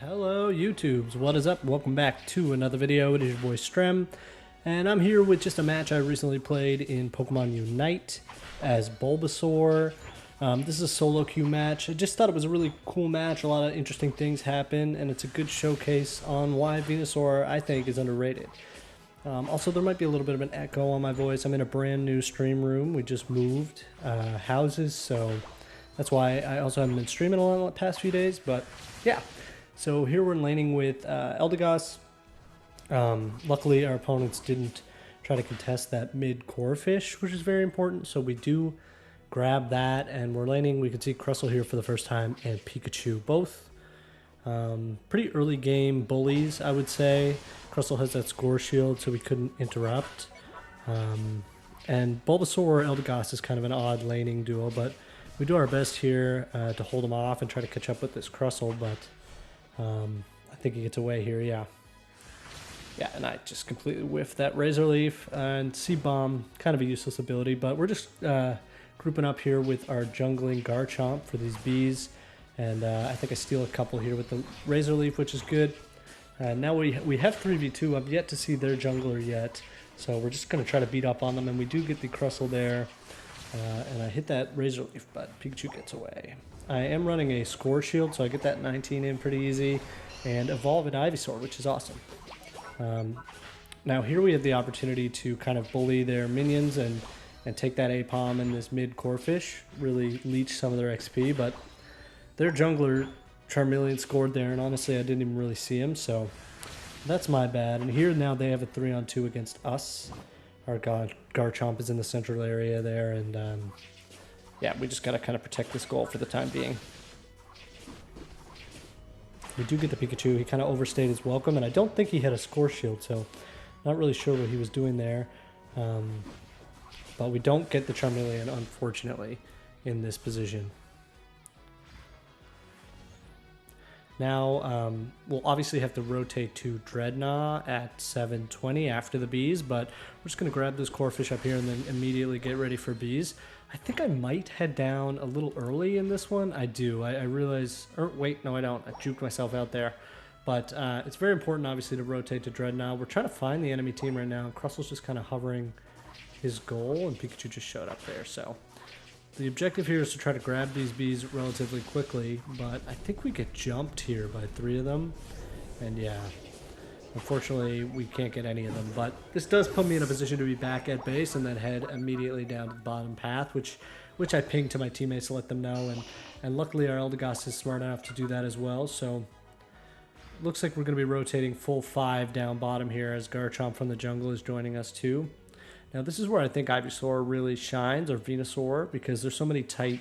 Hello YouTubes, what is up? Welcome back to another video. It is your boy Strem, and I'm here with just a match I recently played in Pokemon Unite as Bulbasaur. This is a solo queue match. I just thought it was a really cool match. A lot of interesting things happen, and it's a good showcase on why Venusaur, I think, is underrated. Also, there might be a little bit of an echo on my voice. I'm in a brand new stream room. We just moved houses, so that's why I also haven't been streaming a lot the past few days, but yeah. So here we're laning with Eldegoss. Luckily, our opponents didn't try to contest that mid Corphish, which is very important. So we do grab that, and we're laning. We can see Crustle here for the first time, and Pikachu. Both pretty early game bullies, I would say. Crustle has that score shield, so we couldn't interrupt. And Bulbasaur or Eldegoss is kind of an odd laning duo, but we do our best here to hold him off and try to catch up with this Crustle, but I think he gets away here, yeah. Yeah, and I just completely whiffed that Razor Leaf, and C-Bomb, kind of a useless ability, but we're just grouping up here with our jungling Garchomp for these bees, and I think I steal a couple here with the Razor Leaf, which is good. Now we have 3v2. I've yet to see their jungler yet, so we're just going to try to beat up on them, and we do get the Crustle there, and I hit that Razor Leaf, but Pikachu gets away. I am running a score shield, so I get that 19 in pretty easy, and evolve an Ivysaur, which is awesome. Now here we have the opportunity to kind of bully their minions and take that Apom and this mid Corphish, really leech some of their XP, but their jungler Charmeleon scored there, and honestly I didn't even really see him, so that's my bad. And here now they have a 3-on-2 against us. Our Garchomp is in the central area there, and yeah, we just got to kind of protect this goal for the time being. We do get the Pikachu. He kind of overstayed his welcome, and I don't think he had a score shield, so not really sure what he was doing there. But we don't get the Charmeleon, unfortunately, in this position. Now, we'll obviously have to rotate to Dreadnought at 7:20 after the bees, but we're just going to grab this Corphish up here and then immediately get ready for bees. I think I might head down a little early in this one. I do. I realize... Or wait, no I don't. I juked myself out there. But it's very important, obviously, to rotate to Dreadnought. We're trying to find the enemy team right now. Crustle's just kind of hovering his goal, and Pikachu just showed up there, so... The objective here is to try to grab these bees relatively quickly, but I think we get jumped here by 3 of them. And yeah, unfortunately we can't get any of them, but this does put me in a position to be back at base and then head immediately down to the bottom path, which I pinged to my teammates to let them know, and luckily our Eldegoss is smart enough to do that as well, so looks like we're going to be rotating full 5 down bottom here as Garchomp from the jungle is joining us too. Now this is where I think Ivysaur really shines, or Venusaur, because there's so many tight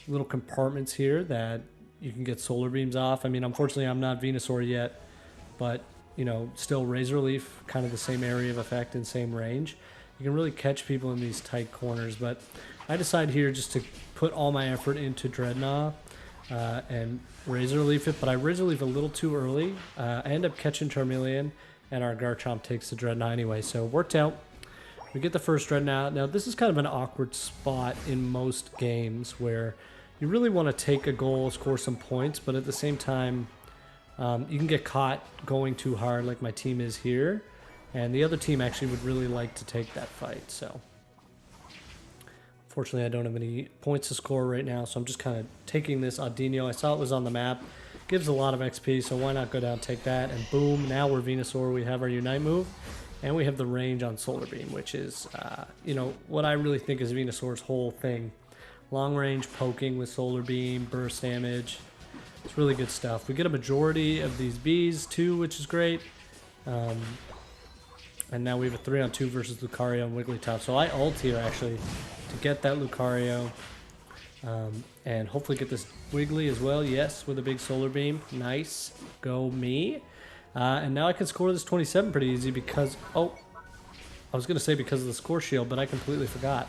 little compartments here that you can get solar beams off. I mean, unfortunately I'm not Venusaur yet, but, you know, still Razor Leaf, kind of the same area of effect and same range. You can really catch people in these tight corners, but I decide here just to put all my effort into Dreadnought and Razor Leaf it, but I Razor Leaf a little too early. I end up catching Charmeleon, and our Garchomp takes the Dreadnought anyway, so it worked out. We get the first Dreadnought. Now this is kind of an awkward spot in most games where you really want to take a goal, score some points, but at the same time you can get caught going too hard like my team is here, and the other team actually would really like to take that fight. So unfortunately I don't have any points to score right now, so I'm just kind of taking this Audino. I saw it was on the map, gives a lot of XP, so why not go down and take that, and boom, now we're Venusaur. We have our Unite move. And we have the range on Solar Beam, which is, you know, what I really think is Venusaur's whole thing. Long range poking with Solar Beam, burst damage. It's really good stuff. We get a majority of these bees too, which is great. And now we have a 3-on-2 versus Lucario and Wigglytuff. So I ult here actually to get that Lucario. And hopefully get this Wiggly as well. Yes, with a big Solar Beam. Nice. Go me. And now I can score this 27 pretty easy because, oh, I was going to say because of the score shield, but I completely forgot.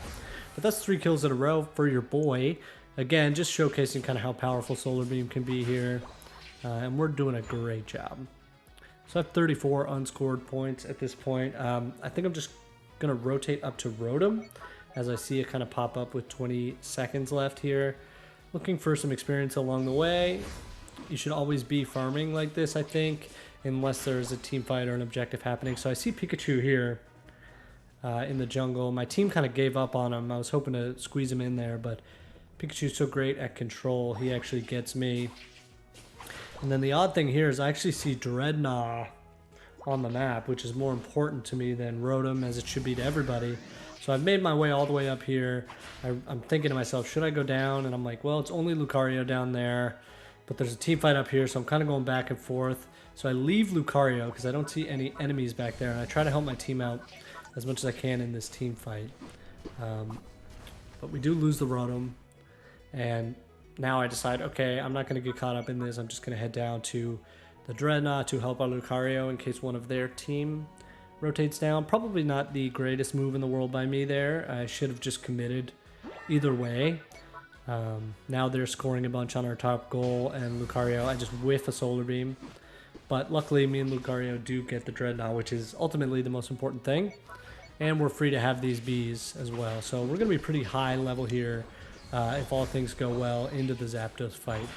But that's 3 kills in a row for your boy. Again, just showcasing kind of how powerful Solar Beam can be here. And we're doing a great job. So I have 34 unscored points at this point. I think I'm just going to rotate up to Rotom as I see it kind of pop up with 20 seconds left here. Looking for some experience along the way. you should always be farming like this, I think, unless there's a team fight or an objective happening. So I see Pikachu here in the jungle. My team kind of gave up on him. I was hoping to squeeze him in there, but Pikachu's so great at control, he actually gets me. And then the odd thing here is I actually see Dreadnought on the map, which is more important to me than Rotom, as it should be to everybody. So I've made my way all the way up here. I'm thinking to myself, should I go down? And I'm like, well, it's only Lucario down there, but there's a team fight up here, so I'm kind of going back and forth. So I leave Lucario because I don't see any enemies back there, and I try to help my team out as much as I can in this team fight. But we do lose the Rotom, and now I decide, okay, I'm not going to get caught up in this. I'm just going to head down to the Dreadnought to help our Lucario in case one of their team rotates down. Probably not the greatest move in the world by me there. I should have just committed either way. Now they're scoring a bunch on our top goal, and Lucario, I just whiff a Solar Beam. But luckily, me and Lucario do get the Dreadnought, which is ultimately the most important thing. And we're free to have these bees as well. So we're going to be pretty high level here if all things go well into the Zapdos fight.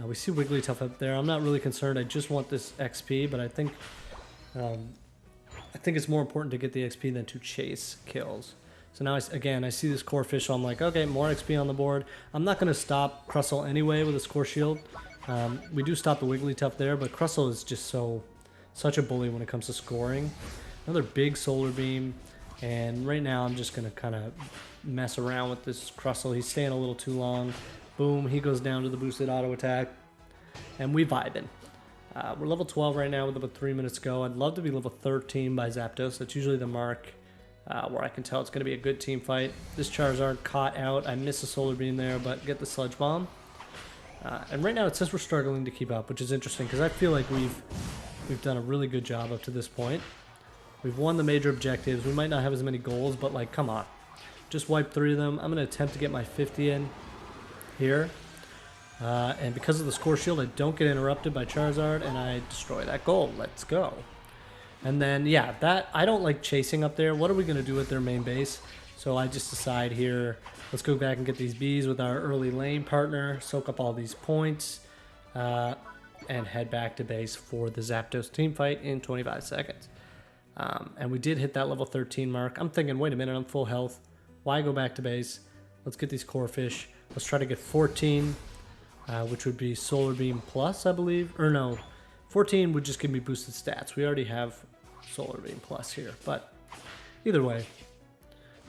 We see Wigglytuff up there. I'm not really concerned. I just want this XP, but I think it's more important to get the XP than to chase kills. So now, again, I see this core fish, so I'm like, okay, more XP on the board. I'm not going to stop Crustle anyway with a score shield. We do stop the Wigglytuff there, but Crustle is just such a bully when it comes to scoring. Another big Solar Beam, and right now I'm just going to kind of mess around with this Crustle. He's staying a little too long. Boom, he goes down to the boosted auto attack, and we vibing. We're level 12 right now with about 3 minutes to go. I'd love to be level 13 by Zapdos. That's usually the mark where I can tell it's going to be a good team fight. This Charizard caught out. I miss a Solar Beam there, but get the Sludge Bomb. And right now it says we're struggling to keep up, which is interesting because I feel like we've done a really good job up to this point. We've won the major objectives. We might not have as many goals, but like, come on. Just wipe 3 of them. I'm going to attempt to get my 50 in here, and because of the score shield I don't get interrupted by Charizard, and I destroy that goal. Let's go. And then yeah, that I don't like chasing up there. What are we going to do at their main base? So I just decide here, let's go back and get these bees with our early lane partner, soak up all these points, and head back to base for the Zapdos team fight in 25 seconds. And we did hit that level 13 mark. I'm thinking, wait a minute, I'm full health. Why go back to base? Let's get these core fish. Let's try to get 14, which would be Solar Beam Plus, I believe. Or no, 14 would just give me boosted stats. We already have Solar Beam Plus here. But either way,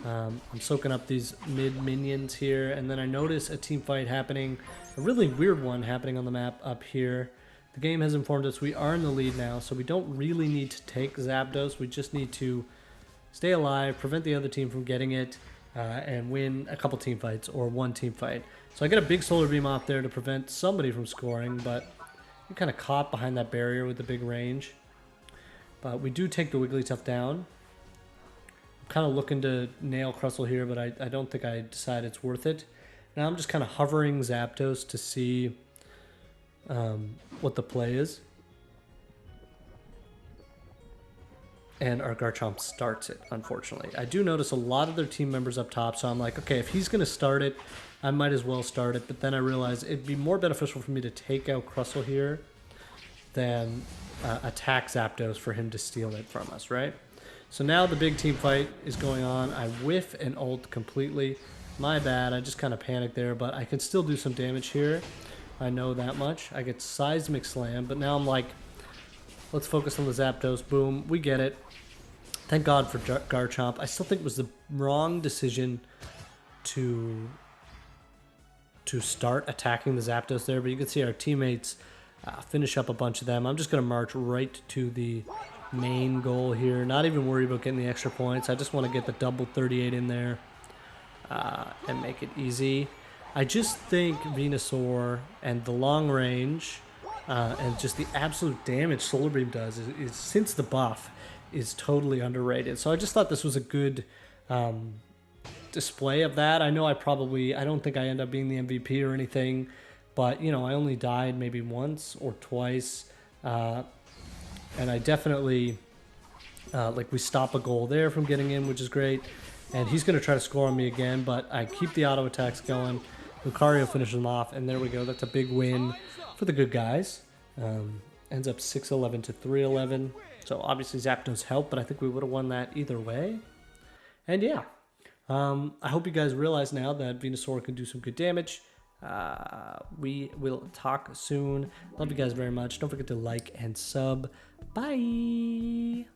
I'm soaking up these mid-minions here. And then I notice a team fight happening, a really weird one happening on the map up here. The game has informed us we are in the lead now, so we don't really need to take Zapdos. We just need to stay alive, prevent the other team from getting it, and win a couple team fights or one team fight. So I get a big Solar Beam off there to prevent somebody from scoring, but I'm kind of caught behind that barrier with the big range. But we do take the Wigglytuff down. I'm kind of looking to nail Crustle here, but I don't think I decide it's worth it. Now I'm just kind of hovering Zapdos to see what the play is. And our Garchomp starts it, unfortunately. I do notice a lot of their team members up top, so I'm like, okay, if he's going to start it, I might as well start it. But then I realize it'd be more beneficial for me to take out Crustle here than attack Zapdos for him to steal it from us, right? So now the big team fight is going on. I whiff and ult completely. My bad, I just kind of panicked there, but I can still do some damage here. I know that much. I get Seismic Slam, but now I'm like, let's focus on the Zapdos. Boom, we get it. Thank God for Garchomp. I still think it was the wrong decision to start attacking the Zapdos there, but you can see our teammates finish up a bunch of them. I'm just going to march right to the main goal here. Not even worry about getting the extra points. I just want to get the double 38 in there and make it easy. I just think Venusaur and the long range and just the absolute damage Solar Beam does is since the buff is totally underrated. So I just thought this was a good display of that. I know I don't think I end up being the MVP or anything, but you know, I only died maybe once or twice, and I definitely like we stop a goal there from getting in, which is great. And he's going to try to score on me again, but I keep the auto attacks going. Lucario finishes him off, and there we go. That's a big win for the good guys. Ends up 6-11 to 3-11. So obviously Zapdos helped, but I think we would have won that either way. And yeah, I hope you guys realize now that Venusaur can do some good damage. We will talk soon. Love you guys very much. Don't forget to like and sub. Bye.